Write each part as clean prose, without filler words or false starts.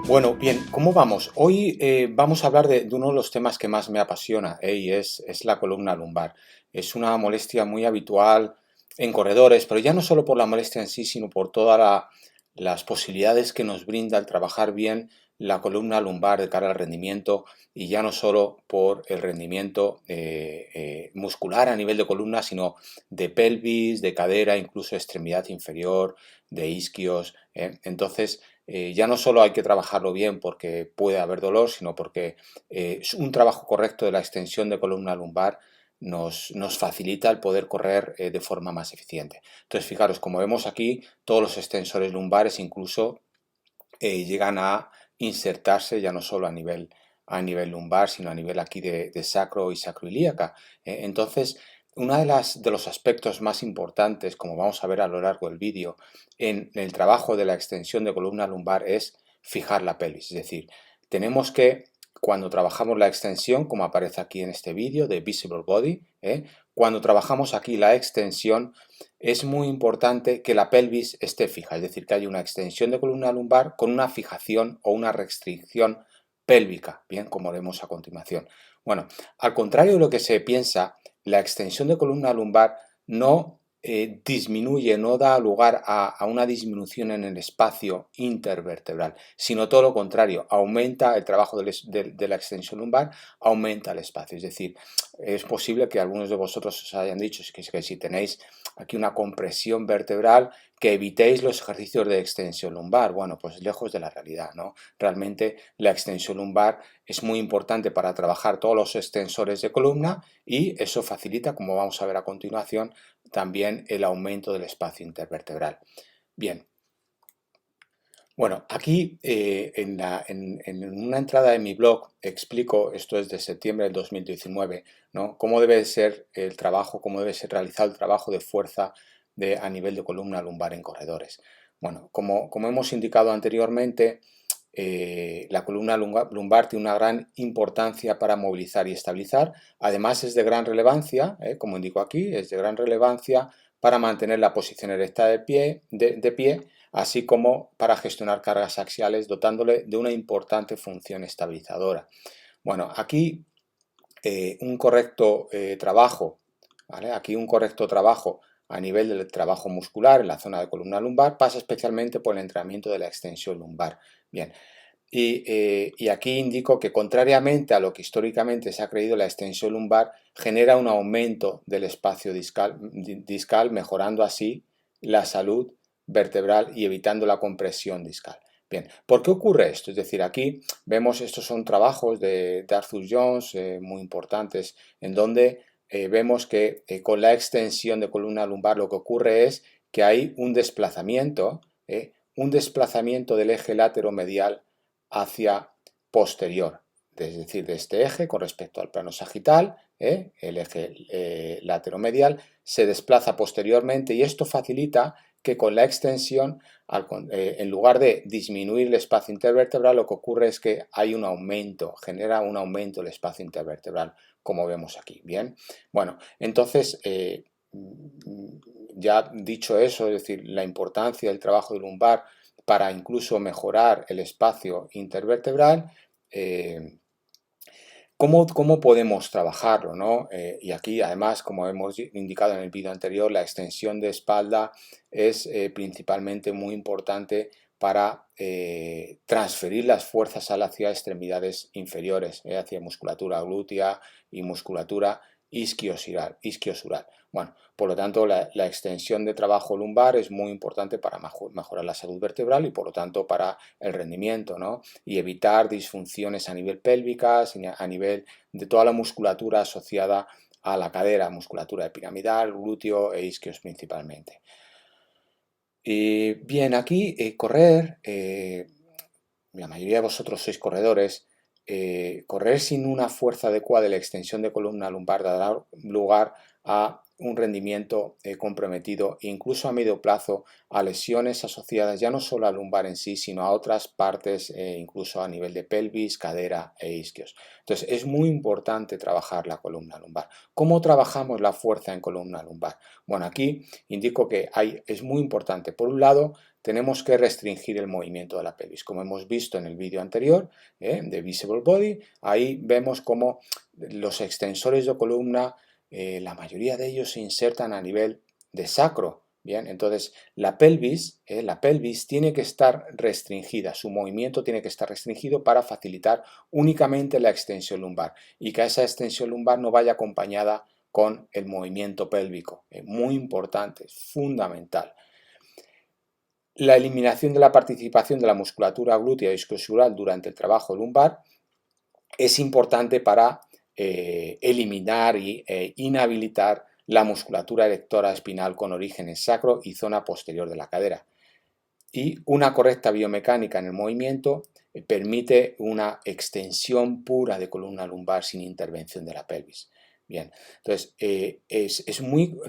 Bueno, bien, ¿cómo vamos? Hoy vamos a hablar de uno de los temas que más me apasiona, y es la columna lumbar. Es una molestia muy habitual en corredores, pero ya no solo por la molestia en sí, sino por todas las posibilidades que nos brinda el trabajar bien la columna lumbar de cara al rendimiento, y ya no solo por el rendimiento muscular a nivel de columna, sino de pelvis, de cadera, incluso extremidad inferior, de isquios. Entonces, ya no solo hay que trabajarlo bien porque puede haber dolor, sino porque un trabajo correcto de la extensión de columna lumbar nos facilita el poder correr de forma más eficiente. Entonces, fijaros, como vemos aquí, todos los extensores lumbares incluso llegan a insertarse ya no solo a nivel lumbar, sino a nivel aquí de sacro y sacroiliaca. Entonces, uno de los aspectos más importantes, como vamos a ver a lo largo del vídeo, en el trabajo de la extensión de columna lumbar es fijar la pelvis. Es decir, tenemos que, cuando trabajamos la extensión, como aparece aquí en este vídeo de Visible Body, cuando trabajamos aquí la extensión, es muy importante que la pelvis esté fija, es decir, que haya una extensión de columna lumbar con una fijación o una restricción pélvica, bien, como veremos a continuación. Bueno, al contrario de lo que se piensa, la extensión de columna lumbar no disminuye, no da lugar a una disminución en el espacio intervertebral, sino todo lo contrario, aumenta el trabajo de la extensión lumbar, aumenta el espacio. Es decir, es posible que algunos de vosotros os hayan dicho que si tenéis aquí una compresión vertebral, que evitéis los ejercicios de extensión lumbar. Bueno, pues lejos de la realidad, ¿no? Realmente la extensión lumbar es muy importante para trabajar todos los extensores de columna, y eso facilita, como vamos a ver a continuación, también el aumento del espacio intervertebral. Bien. Bueno, aquí en una entrada de mi blog explico, esto es de septiembre del 2019, ¿no? Cómo debe ser el trabajo, cómo debe ser realizado el trabajo de fuerza a nivel de columna lumbar en corredores. Bueno, como hemos indicado anteriormente, la columna lumbar tiene una gran importancia para movilizar y estabilizar. Además, es de gran relevancia, como indico aquí, es de gran relevancia para mantener la posición erecta de pie, así como para gestionar cargas axiales, dotándole de una importante función estabilizadora. Bueno, aquí un correcto trabajo, ¿vale? Aquí un correcto trabajo a nivel del trabajo muscular en la zona de columna lumbar pasa especialmente por el entrenamiento de la extensión lumbar. Bien, y aquí indico que, contrariamente a lo que históricamente se ha creído, la extensión lumbar genera un aumento del espacio discal, mejorando así la salud vertebral y evitando la compresión discal. Bien, ¿por qué ocurre esto? Es decir, aquí vemos, estos son trabajos de Arthur Jones muy importantes, en donde vemos que con la extensión de columna lumbar lo que ocurre es que hay un desplazamiento del eje lateromedial hacia posterior, es decir, de este eje con respecto al plano sagital, el eje lateromedial se desplaza posteriormente, y esto facilita que con la extensión, en lugar de disminuir el espacio intervertebral, lo que ocurre es que hay un aumento, genera un aumento del espacio intervertebral, como vemos aquí. Bien, bueno, entonces, ya dicho eso, es decir, la importancia del trabajo de lumbar para incluso mejorar el espacio intervertebral, ¿cómo podemos trabajarlo, ¿no? Y aquí, además, como hemos indicado en el vídeo anterior, la extensión de espalda es principalmente muy importante para transferir las fuerzas hacia extremidades inferiores, hacia musculatura glútea y musculatura isquiosural. Bueno, por lo tanto, la extensión de trabajo lumbar es muy importante para mejorar la salud vertebral y, por lo tanto, para el rendimiento, ¿no? Y evitar disfunciones a nivel pélvicas, a nivel de toda la musculatura asociada a la cadera, musculatura piramidal, glúteo e isquios principalmente. Bien, aquí correr, la mayoría de vosotros sois corredores, correr sin una fuerza adecuada de la extensión de columna lumbar da lugar a un rendimiento comprometido, incluso a medio plazo, a lesiones asociadas ya no solo al lumbar en sí, sino a otras partes, incluso a nivel de pelvis, cadera e isquios. Entonces, es muy importante trabajar la columna lumbar. ¿Cómo trabajamos la fuerza en columna lumbar? Bueno, aquí indico que es muy importante. Por un lado, tenemos que restringir el movimiento de la pelvis. Como hemos visto en el vídeo anterior de Visible Body, ahí vemos cómo los extensores de columna, la mayoría de ellos se insertan a nivel de sacro. Bien, entonces la pelvis tiene que estar restringida, su movimiento tiene que estar restringido para facilitar únicamente la extensión lumbar y que esa extensión lumbar no vaya acompañada con el movimiento pélvico. Muy importante, fundamental. La eliminación de la participación de la musculatura glútea y isquiosural durante el trabajo lumbar es importante para eliminar e inhabilitar la musculatura erectora espinal con origen en sacro y zona posterior de la cadera. Y una correcta biomecánica en el movimiento permite una extensión pura de columna lumbar sin intervención de la pelvis. Bien, entonces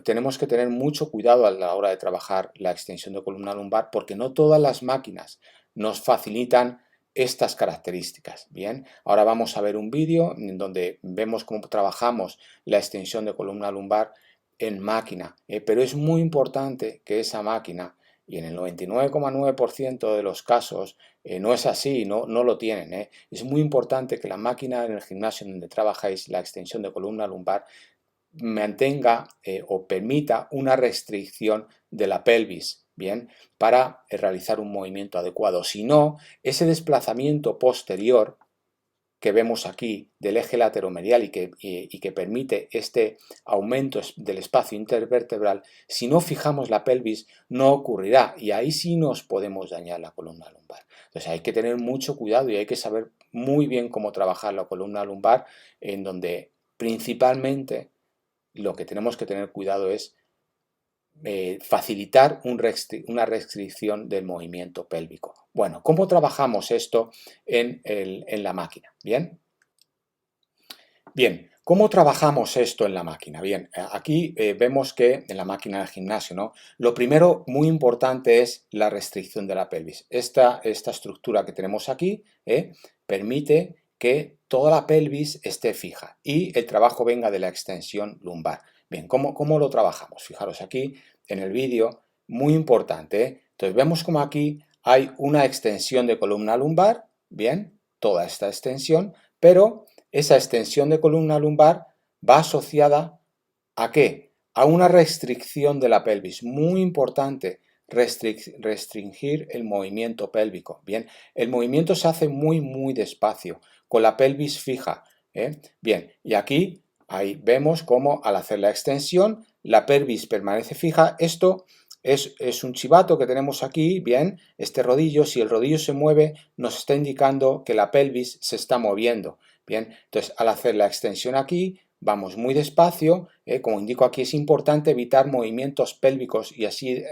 tenemos que tener mucho cuidado a la hora de trabajar la extensión de columna lumbar porque no todas las máquinas nos facilitan estas características. Bien, ahora vamos a ver un vídeo en donde vemos cómo trabajamos la extensión de columna lumbar en máquina, pero es muy importante que esa máquina, y en el 99,9% de los casos no es así, no lo tienen. Es muy importante que la máquina en el gimnasio donde trabajáis la extensión de columna lumbar mantenga o permita una restricción de la pelvis, ¿bien? Para realizar un movimiento adecuado. Si no, ese desplazamiento posterior que vemos aquí del eje lateromedial y que permite este aumento del espacio intervertebral, si no fijamos la pelvis no ocurrirá y ahí sí nos podemos dañar la columna lumbar. Entonces hay que tener mucho cuidado y hay que saber muy bien cómo trabajar la columna lumbar, en donde principalmente lo que tenemos que tener cuidado es facilitar una restricción del movimiento pélvico. Bueno, ¿cómo trabajamos esto en la máquina? Bien, ¿cómo trabajamos esto en la máquina? Bien, aquí vemos que en la máquina del gimnasio, ¿no? Lo primero muy importante es la restricción de la pelvis. Esta estructura que tenemos aquí permite que toda la pelvis esté fija y el trabajo venga de la extensión lumbar. Bien, ¿cómo lo trabajamos? Fijaros aquí en el vídeo, muy importante. Entonces vemos como aquí hay una extensión de columna lumbar, bien, toda esta extensión, pero esa extensión de columna lumbar va asociada ¿a qué? A una restricción de la pelvis, muy importante, restringir el movimiento pélvico. Bien, el movimiento se hace muy despacio, con la pelvis fija. Bien, y aquí ahí vemos cómo al hacer la extensión la pelvis permanece fija. Esto es un chivato que tenemos aquí, bien, este rodillo, si el rodillo se mueve nos está indicando que la pelvis se está moviendo. Bien, entonces al hacer la extensión aquí vamos muy despacio, como indico aquí es importante evitar movimientos pélvicos y así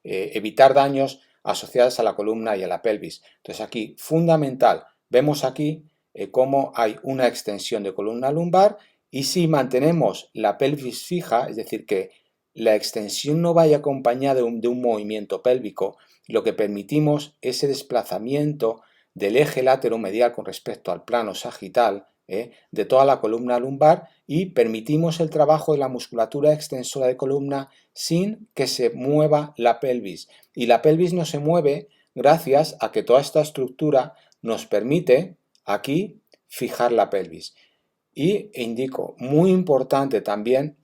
evitar daños asociados a la columna y a la pelvis. Entonces aquí fundamental, vemos aquí cómo hay una extensión de columna lumbar y si mantenemos la pelvis fija, es decir que la extensión no vaya acompañada de un movimiento pélvico, lo que permitimos es ese desplazamiento del eje lateromedial con respecto al plano sagital de toda la columna lumbar y permitimos el trabajo de la musculatura extensora de columna sin que se mueva la pelvis. Y la pelvis no se mueve gracias a que toda esta estructura nos permite aquí fijar la pelvis. Y indico, muy importante también,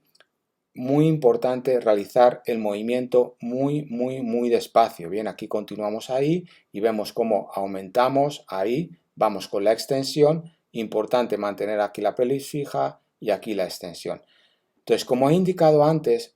muy importante realizar el movimiento muy despacio. Bien, aquí continuamos ahí y vemos cómo aumentamos ahí, vamos con la extensión. Importante mantener aquí la pelvis fija y aquí la extensión. Entonces, como he indicado antes,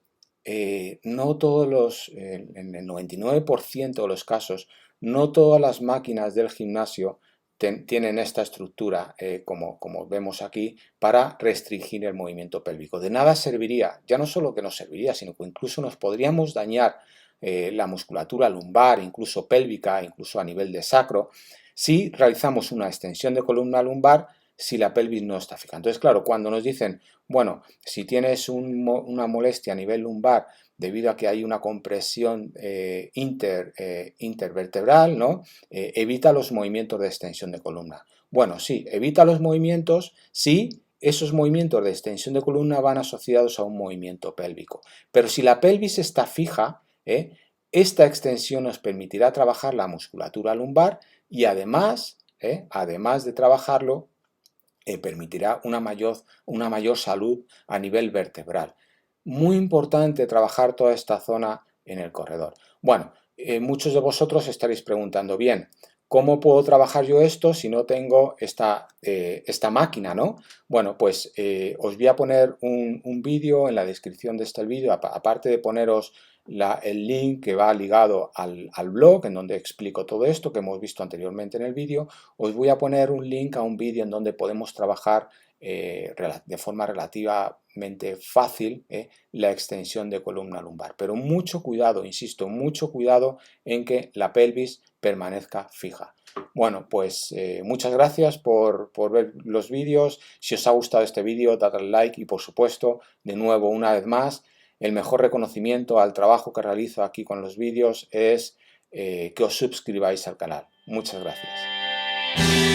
no todos en el 99% de los casos, no todas las máquinas del gimnasio tienen esta estructura, como vemos aquí, para restringir el movimiento pélvico. De nada serviría, ya no solo que nos serviría, sino que incluso nos podríamos dañar la musculatura lumbar, incluso pélvica, incluso a nivel de sacro, si realizamos una extensión de columna lumbar si la pelvis no está fija. Entonces, claro, cuando nos dicen Bueno, si tienes una molestia a nivel lumbar debido a que hay una compresión intervertebral, ¿no? Evita los movimientos de extensión de columna. Bueno, sí, evita los movimientos si esos movimientos de extensión de columna van asociados a un movimiento pélvico. Pero si la pelvis está fija, esta extensión nos permitirá trabajar la musculatura lumbar y además de trabajarlo, permitirá una mayor salud a nivel vertebral. Muy importante trabajar toda esta zona en el corredor. Bueno, muchos de vosotros estaréis preguntando, bien, ¿cómo puedo trabajar yo esto si no tengo esta máquina, ¿no? Bueno, pues os voy a poner un vídeo en la descripción de este vídeo, aparte de poneros el link que va ligado al blog, en donde explico todo esto que hemos visto anteriormente en el vídeo. Os voy a poner un link a un vídeo en donde podemos trabajar de forma relativamente fácil la extensión de columna lumbar. Pero mucho cuidado, insisto, mucho cuidado en que la pelvis permanezca fija. Bueno, pues muchas gracias por ver los vídeos. Si os ha gustado este vídeo, dadle like y, por supuesto, de nuevo, una vez más, el mejor reconocimiento al trabajo que realizo aquí con los vídeos es que os suscribáis al canal. Muchas gracias.